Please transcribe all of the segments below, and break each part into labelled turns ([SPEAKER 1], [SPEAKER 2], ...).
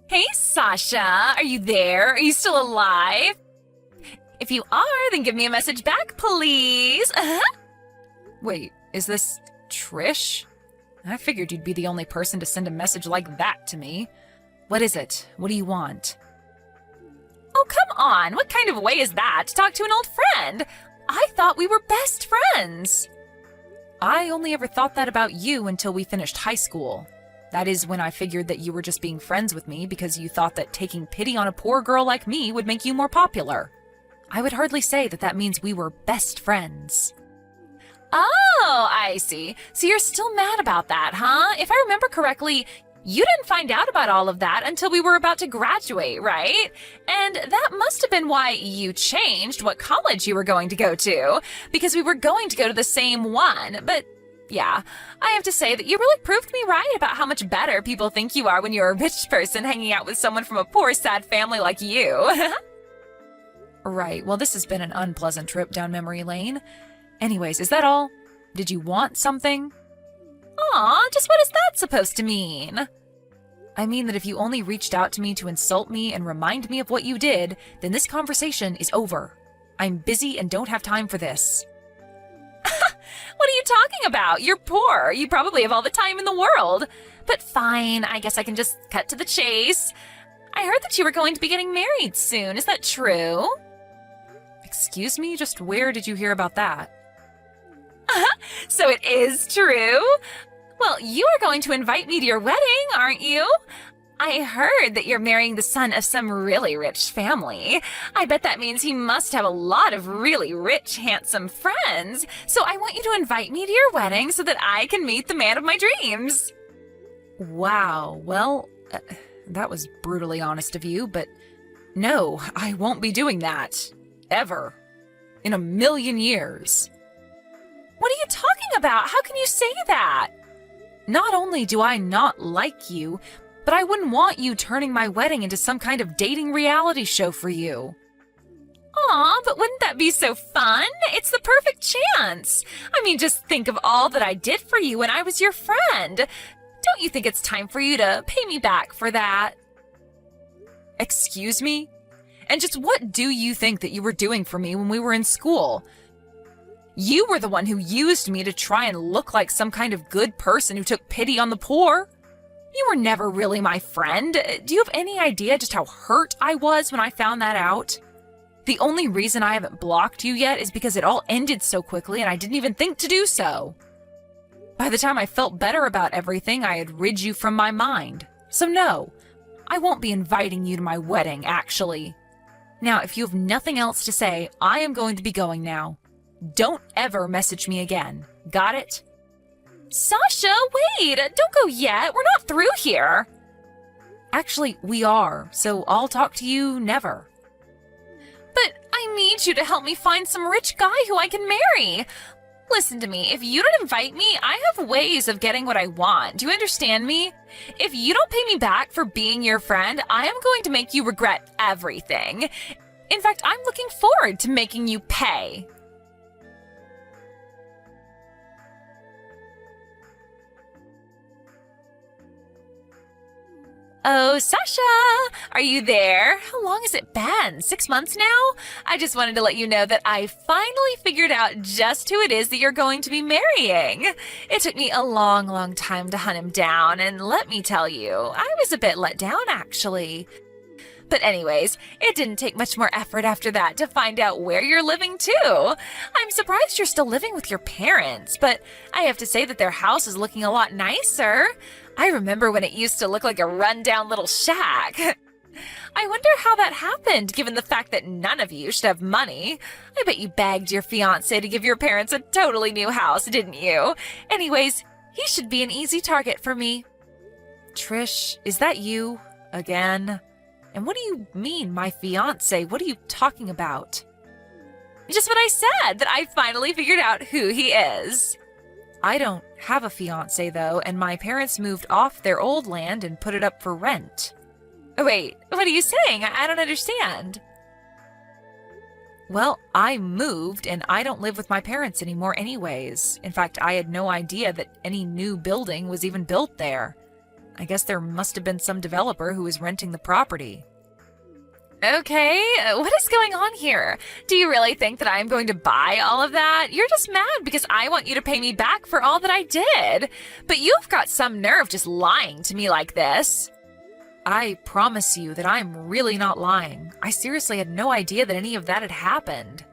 [SPEAKER 1] Hey, Sasha, are you there? Are you still alive? If you are, then give me a message back, please. Wait, is this Trish? I figured you'd be the only person to send a message like that to me. What is it? What do you want? Oh, come on. What kind of way is that to talk to an old friend? I thought we were best friends. I only ever thought that about you until we finished high school. That is when I figured that you were just being friends with me because you thought that taking pity on a poor girl like me would make you more popular. I would hardly say that that means we were best friends. Oh, I see. So you're still mad about that, huh? If I remember correctly, you didn't find out about all of that until we were about to graduate, right? And that must have been why you changed what college you were going to go to, because we were going to go to the same one. But yeah, I have to say that you really proved me right about how much better people think you are when you're a rich person hanging out with someone from a poor, sad family like you. Right, well, this has been an unpleasant trip down memory lane. Anyways, is that all? Did you want something? Aw, just what is that supposed to mean? I mean that if you only reached out to me to insult me and remind me of what you did, then this conversation is over. I'm busy and don't have time for this. What are you talking about? You're poor. You probably have all the time in the world. But fine, I guess I can just cut to the chase. I heard that you were going to be getting married soon. Is that true? Excuse me? Just where did you hear about that? So it is true? Well, you are going to invite me to your wedding, aren't you? I heard that you're marrying the son of some really rich family. I bet that means he must have a lot of really rich, handsome friends. So I want you to invite me to your wedding so that I can meet the man of my dreams. Wow, well, that was brutally honest of you, but no, I won't be doing that. Ever. In a million years. What are you talking about? How can you say that? Not only do I not like you, but I wouldn't want you turning my wedding into some kind of dating reality show for you. Aw, but wouldn't that be so fun? It's the perfect chance. I mean, just think of all that I did for you when I was your friend. Don't you think it's time for you to pay me back for that? Excuse me? And just what do you think that you were doing for me when we were in school? You were the one who used me to try and look like some kind of good person who took pity on the poor. You were never really my friend. Do you have any idea just how hurt I was when I found that out? The only reason I haven't blocked you yet is because it all ended so quickly and I didn't even think to do so. By the time I felt better about everything, I had rid you from my mind. So no, I won't be inviting you to my wedding, actually. Now, if you have nothing else to say, I am going to be going now. Don't ever message me again. Got it? Sasha, wait! Don't go yet. We're not through here. Actually, we are, so I'll talk to you never. But I need you to help me find some rich guy who I can marry. Listen to me, if you don't invite me, I have ways of getting what I want. Do you understand me? If you don't pay me back for being your friend, I am going to make you regret everything. In fact, I'm looking forward to making you pay. Oh, Sasha, are you there? How long has it been? 6 months now? I just wanted to let you know that I finally figured out just who it is that you're going to be marrying. It took me a long, long time to hunt him down, and let me tell you, I was a bit let down, actually. But anyways, it didn't take much more effort after that to find out where you're living, too. I'm surprised you're still living with your parents, but I have to say that their house is looking a lot nicer. I remember when it used to look like a rundown little shack. I wonder how that happened, given the fact that none of you should have money. I bet you begged your fiancé to give your parents a totally new house, didn't you? Anyways, he should be an easy target for me. Trish, is that you? Again? And what do you mean, my fiancé? What are you talking about? Just what I said, that I finally figured out who he is. I don't have a fiancé, though, and my parents moved off their old land and put it up for rent. Wait, what are you saying? I don't understand. Well, I moved, and I don't live with my parents anymore anyways. In fact, I had no idea that any new building was even built there. I guess there must have been some developer who was renting the property. Okay, what is going on here? Do you really think that I'm going to buy all of that? You're just mad because I want you to pay me back for all that I did. But you've got some nerve just lying to me like this. I promise you that I'm really not lying. I seriously had no idea that any of that had happened.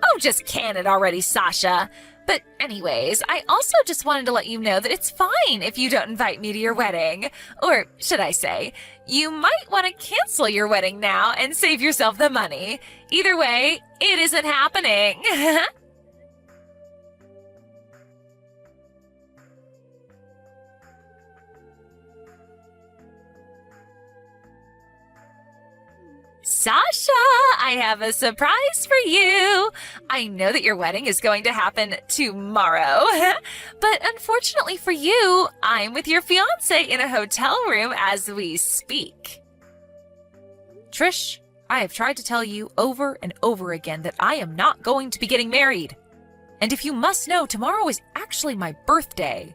[SPEAKER 1] Oh, just can it already, Sasha. But anyways, I also just wanted to let you know that it's fine if you don't invite me to your wedding. Or should I say, you might want to cancel your wedding now and save yourself the money. Either way, it isn't happening. Sasha, I have a surprise for you. I know that your wedding is going to happen tomorrow, but unfortunately for you, I'm with your fiancé in a hotel room as we speak. Trish, I have tried to tell you over and over again that I am not going to be getting married. And if you must know, tomorrow is actually my birthday.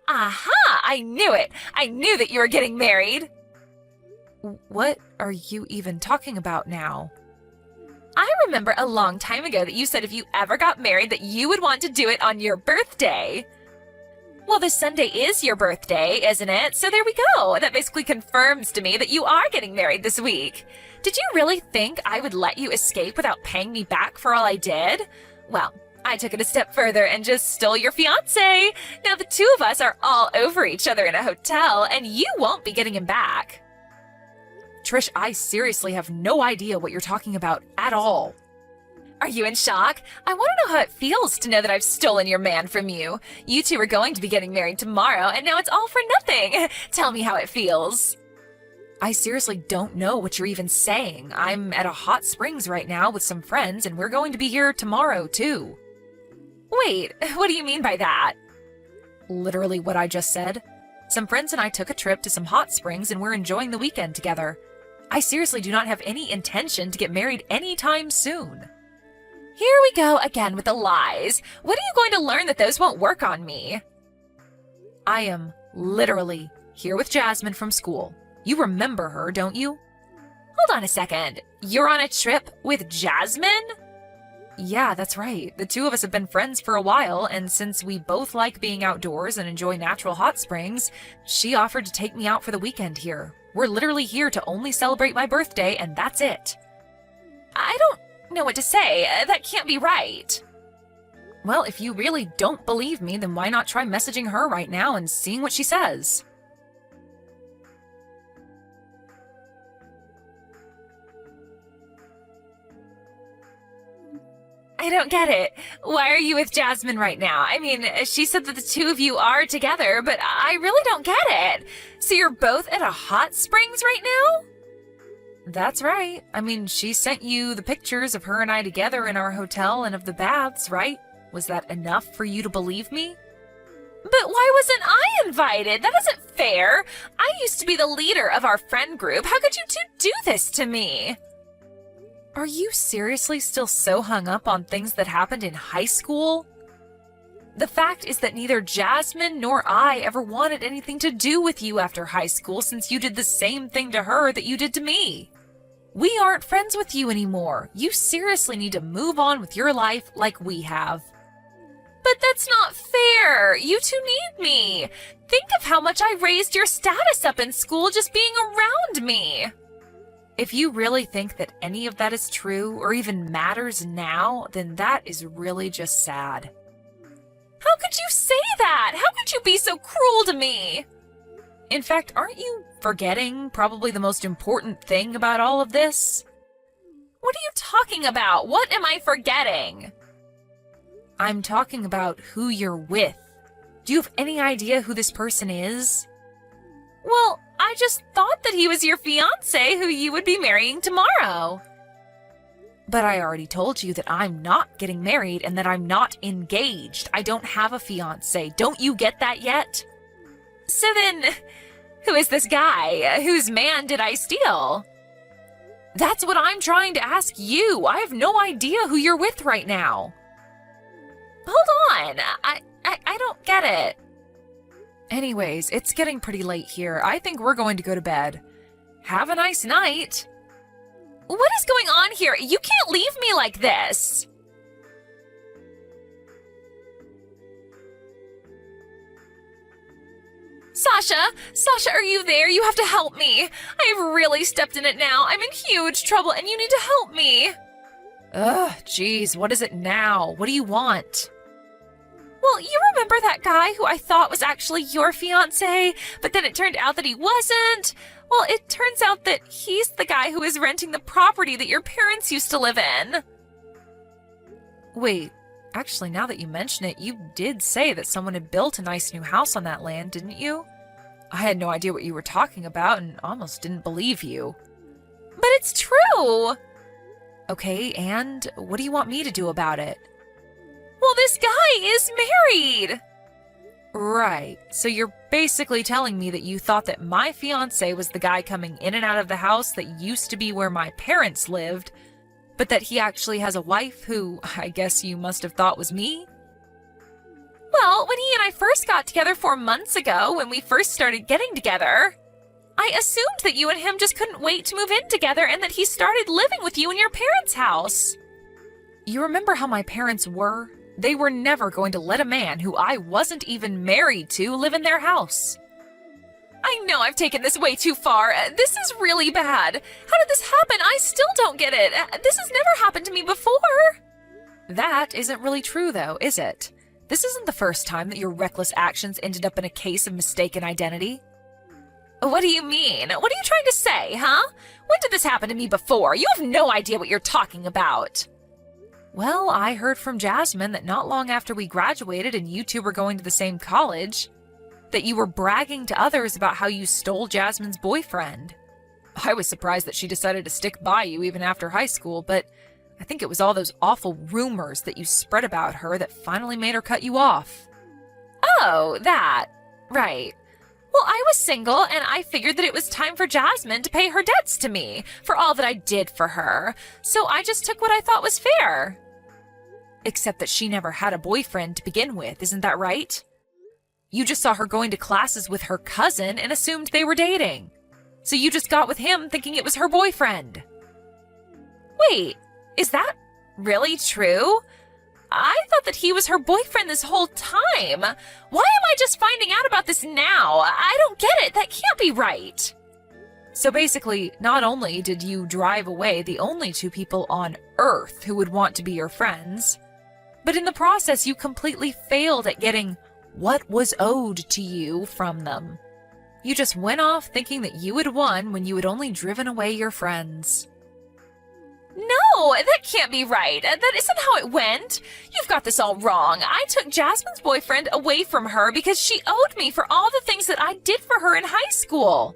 [SPEAKER 1] Aha! I knew it! I knew that you were getting married! What are you even talking about now? I remember a long time ago that you said if you ever got married that you would want to do it on your birthday. Well, this Sunday is your birthday, isn't it? So there we go. That basically confirms to me that you are getting married this week. Did you really think I would let you escape without paying me back for all I did? Well, I took it a step further and just stole your fiancé. Now the two of us are all over each other in a hotel, and you won't be getting him back. Trish, I seriously have no idea what you're talking about at all. Are you in shock? I want to know how it feels to know that I've stolen your man from you. You two are going to be getting married tomorrow, and now it's all for nothing. Tell me how it feels. I seriously don't know what you're even saying. I'm at a hot springs right now with some friends, and we're going to be here tomorrow, too. Wait, what do you mean by that? Literally what I just said. Some friends and I took a trip to some hot springs, and we're enjoying the weekend together. I seriously do not have any intention to get married anytime soon. Here we go again with the lies. When are you going to learn that those won't work on me? I am literally here with Jasmine from school. You remember her, don't you? Hold on a second. You're on a trip with Jasmine? Yeah, that's right. The two of us have been friends for a while, and since we both like being outdoors and enjoy natural hot springs, she offered to take me out for the weekend here. We're literally here to only celebrate my birthday, and that's it. I don't know what to say. That can't be right. Well, if you really don't believe me, then why not try messaging her right now and seeing what she says? I don't get it. Why are you with Jasmine right now? I mean, she said that the two of you are together, but I really don't get it. So you're both at a hot springs right now? That's right. I mean, she sent you the pictures of her and I together in our hotel and of the baths, right? Was that enough for you to believe me? But why wasn't I invited? That isn't fair. I used to be the leader of our friend group. How could you two do this to me? Are you seriously still so hung up on things that happened in high school? The fact is that neither Jasmine nor I ever wanted anything to do with you after high school since you did the same thing to her that you did to me. We aren't friends with you anymore. You seriously need to move on with your life like we have. But that's not fair. You two need me. Think of how much I raised your status up in school just being around me. If you really think that any of that is true or even matters now, then that is really just sad. How could you say that? How could you be so cruel to me? In fact, aren't you forgetting probably the most important thing about all of this? What are you talking about? What am I forgetting? I'm talking about who you're with. Do you have any idea who this person is? Well, I just thought that he was your fiancé who you would be marrying tomorrow. But I already told you that I'm not getting married and that I'm not engaged. I don't have a fiancé. Don't you get that yet? So then, who is this guy? Whose man did I steal? That's what I'm trying to ask you. I have no idea who you're with right now. Hold on. I don't get it. Anyways, it's getting pretty late here. I think we're going to go to bed. Have a nice night. What is going on here? You can't leave me like this. Sasha, are you there? You have to help me. I have really stepped in it now. I'm in huge trouble and you need to help me. Ugh, geez, what is it now? What do you want? Well, you remember that guy who I thought was actually your fiancé, but then it turned out that he wasn't? Well, it turns out that he's the guy who is renting the property that your parents used to live in. Wait, actually, now that you mention it, you did say that someone had built a nice new house on that land, didn't you? I had no idea what you were talking about and almost didn't believe you. But it's true! Okay, and what do you want me to do about it? Well, this guy is married! Right, so you're basically telling me that you thought that my fiancé was the guy coming in and out of the house that used to be where my parents lived, but that he actually has a wife who I guess you must have thought was me? Well, when he and I first got together 4 months ago, when we first started getting together, I assumed that you and him just couldn't wait to move in together and that he started living with you in your parents' house. You remember how my parents were? They were never going to let a man who I wasn't even married to live in their house. I know I've taken this way too far. This is really bad. How did this happen? I still don't get it. This has never happened to me before. That isn't really true, though, is it? This isn't the first time that your reckless actions ended up in a case of mistaken identity. What do you mean? What are you trying to say, huh? When did this happen to me before? You have no idea what you're talking about. Well, I heard from Jasmine that not long after we graduated and you two were going to the same college, that you were bragging to others about how you stole Jasmine's boyfriend. I was surprised that she decided to stick by you even after high school, but I think it was all those awful rumors that you spread about her that finally made her cut you off. Oh, that. Right. Well, I was single, and I figured that it was time for Jasmine to pay her debts to me for all that I did for her, so I just took what I thought was fair. Except that she never had a boyfriend to begin with, isn't that right? You just saw her going to classes with her cousin and assumed they were dating. So you just got with him thinking it was her boyfriend. Wait, is that really true? I thought that he was her boyfriend this whole time. Why am I just finding out about this now? I don't get it. That can't be right. So basically, not only did you drive away the only two people on Earth who would want to be your friends, but in the process you completely failed at getting what was owed to you from them. You just went off thinking that you had won when you had only driven away your friends. No, that can't be right. That isn't how it went. You've got this all wrong. I took Jasmine's boyfriend away from her because she owed me for all the things that I did for her in high school.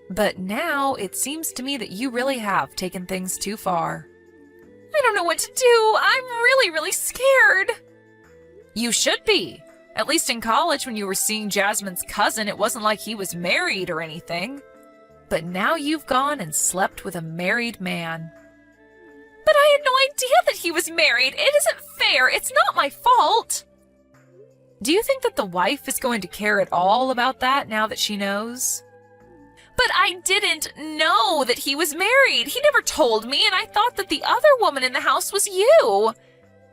[SPEAKER 1] But now it seems to me that you really have taken things too far. I don't know what to do. I'm really scared. You should be. At least in college when you were seeing Jasmine's cousin, it wasn't like he was married or anything. But now you've gone and slept with a married man. But I had no idea that he was married. It isn't fair. It's not my fault. Do you think that the wife is going to care at all about that now that she knows? But I didn't know that he was married. He never told me, and I thought that the other woman in the house was you.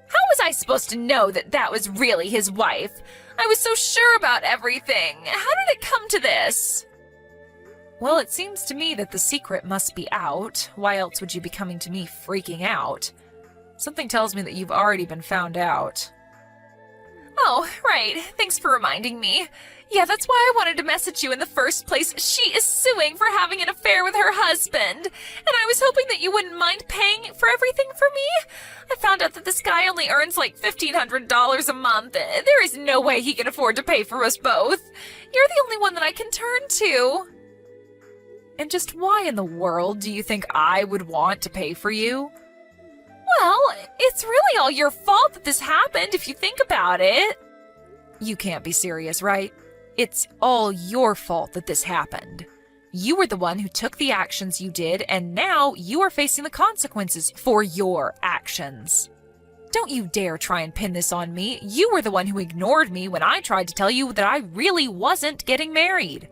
[SPEAKER 1] How was I supposed to know that that was really his wife? I was so sure about everything. How did it come to this? Well, it seems to me that the secret must be out. Why else would you be coming to me freaking out? Something tells me that you've already been found out. Oh, right. Thanks for reminding me. Yeah, that's why I wanted to message you in the first place. She is suing for having an affair with her husband. And I was hoping that you wouldn't mind paying for everything for me. I found out that this guy only earns like $1,500 a month. There is no way he can afford to pay for us both. You're the only one that I can turn to. And just why in the world do you think I would want to pay for you? Well, it's really all your fault that this happened if you think about it. You can't be serious, right? It's all your fault that this happened. You were the one who took the actions you did, and now you are facing the consequences for your actions. Don't you dare try and pin this on me. You were the one who ignored me when I tried to tell you that I really wasn't getting married.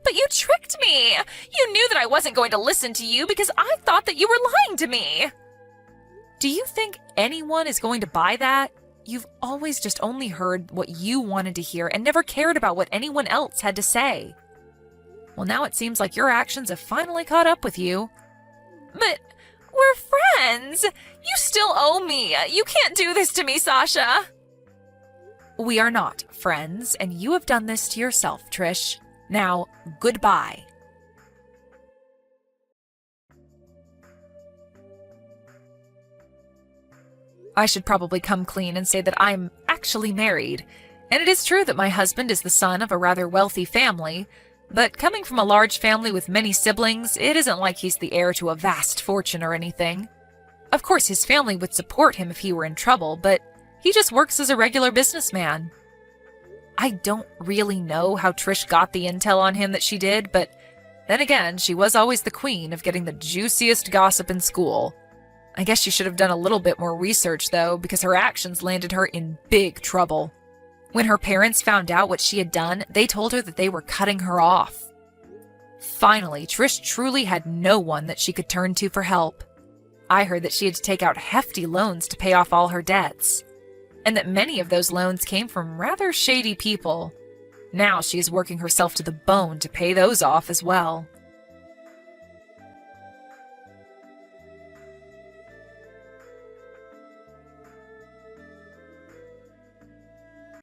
[SPEAKER 1] But you tricked me! You knew that I wasn't going to listen to you because I thought that you were lying to me! Do you think anyone is going to buy that? You've always just only heard what you wanted to hear and never cared about what anyone else had to say. Well, now it seems like your actions have finally caught up with you. But we're friends! You still owe me! You can't do this to me, Sasha! We are not friends, and you have done this to yourself, Trish. Now, goodbye. I should probably come clean and say that I'm actually married, and it is true that my husband is the son of a rather wealthy family, but coming from a large family with many siblings, it isn't like he's the heir to a vast fortune or anything. Of course, his family would support him if he were in trouble, but he just works as a regular businessman. I don't really know how Trish got the intel on him that she did, but then again, she was always the queen of getting the juiciest gossip in school. I guess she should have done a little bit more research, though, because her actions landed her in big trouble. When her parents found out what she had done, they told her that they were cutting her off. Finally, Trish truly had no one that she could turn to for help. I heard that she had to take out hefty loans to pay off all her debts, and that many of those loans came from rather shady people. Now she is working herself to the bone to pay those off as well.